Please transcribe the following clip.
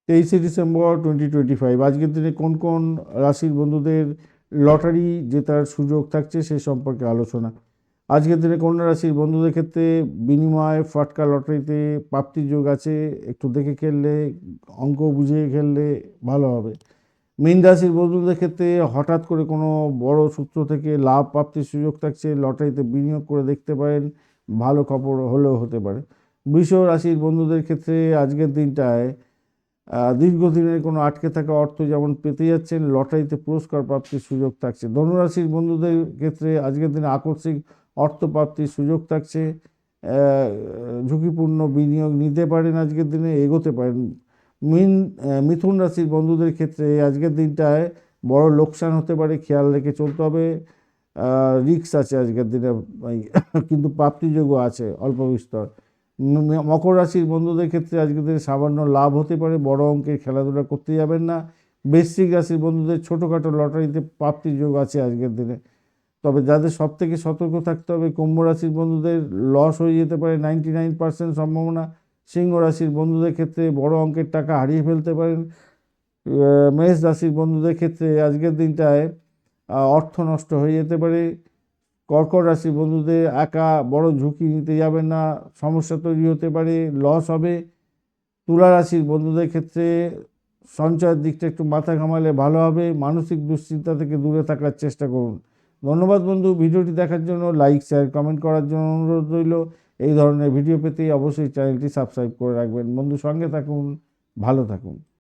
23 December 2025। আজকের দিনে কোন কোন রাশির বন্ধুদের লটারি জেতার সুযোগ থাকছে সে সম্পর্কে আলোচনা। আজকের দিনে কন্যা রাশির বন্ধুদের ক্ষেত্রে বিনিময় ফাটকা লটারিতে প্রাপ্তির যোগ আছে, একটু দেখে খেললে, অঙ্ক বুঝিয়ে খেললে ভালো হবে। মীন রাশির বন্ধুদের ক্ষেত্রে হঠাৎ করে কোনো বড় সূত্র থেকে লাভ প্রাপ্তির সুযোগ থাকছে, লটারিতে বিনিয়োগ করে দেখতে পারেন, ভালো খবর হলেও হতে পারে। বৃষ রাশির বন্ধুদের ক্ষেত্রে আজকের দিনটায় দীর্ঘদিনের কোনো আটকে থাকা অর্থ যেমন পেতে যাচ্ছেন, লটারিতে পুরস্কার প্রাপ্তির সুযোগ থাকছে। ধনুরাশির বন্ধুদের ক্ষেত্রে আজকের দিনে আকস্মিক অর্থ প্রাপ্তির সুযোগ থাকছে, ঝুঁকিপূর্ণ বিনিয়োগ নিতে পারেন, আজকের দিনে এগোতে পারেন। মিথুন রাশির বন্ধুদের ক্ষেত্রে আজকের দিনটায় বড় লোকসান হতে পারে, খেয়াল রেখে চলতে হবে, রিস্ক আছে আজকের দিনে, কিন্তু প্রাপ্তিযোগ্য আছে অল্প বিস্তর। মকর রাশির বন্ধুদের ক্ষেত্রে আজকের দিনে সামান্য লাভ হতে পারে, বড় অঙ্কের খেলাধুলা করতে যাবেন না। বৃশ্চিক রাশির বন্ধুদের ছোটোখাটো লটারিতে প্রাপ্তির যোগ আছে আজকের দিনে, তবে যাদের সব থেকে সতর্ক থাকতে হবে, কুম্ভ রাশির বন্ধুদের লস হয়ে যেতে পারে 99% সম্ভাবনা। সিংহ রাশির বন্ধুদের ক্ষেত্রে বড় অঙ্কের টাকা হারিয়ে ফেলতে পারেন। মেষ রাশির বন্ধুদের ক্ষেত্রে আজকের দিনটায় অর্থ নষ্ট হয়ে যেতে পারে। কর্কট রাশির বন্ধুদের একা বড় ঝুঁকি নিতে যাবেন না, সমস্যা তৈরি হতে পারে, লস হবে। তুলা রাশির বন্ধুদের ক্ষেত্রে সঞ্চয়ের দিকটা একটু মাথা ঘামালে ভালো হবে, মানসিক দুশ্চিন্তা থেকে দূরে থাকার চেষ্টা করুন। ধন্যবাদ বন্ধু, ভিডিওটি দেখার জন্য। লাইক, শেয়ার, কমেন্ট করার জন্য অনুরোধ রইল। এই ধরনের ভিডিও পেতে অবশ্যই চ্যানেলটি সাবস্ক্রাইব করে রাখবেন। বন্ধু, সঙ্গে থাকুন, ভালো থাকুন।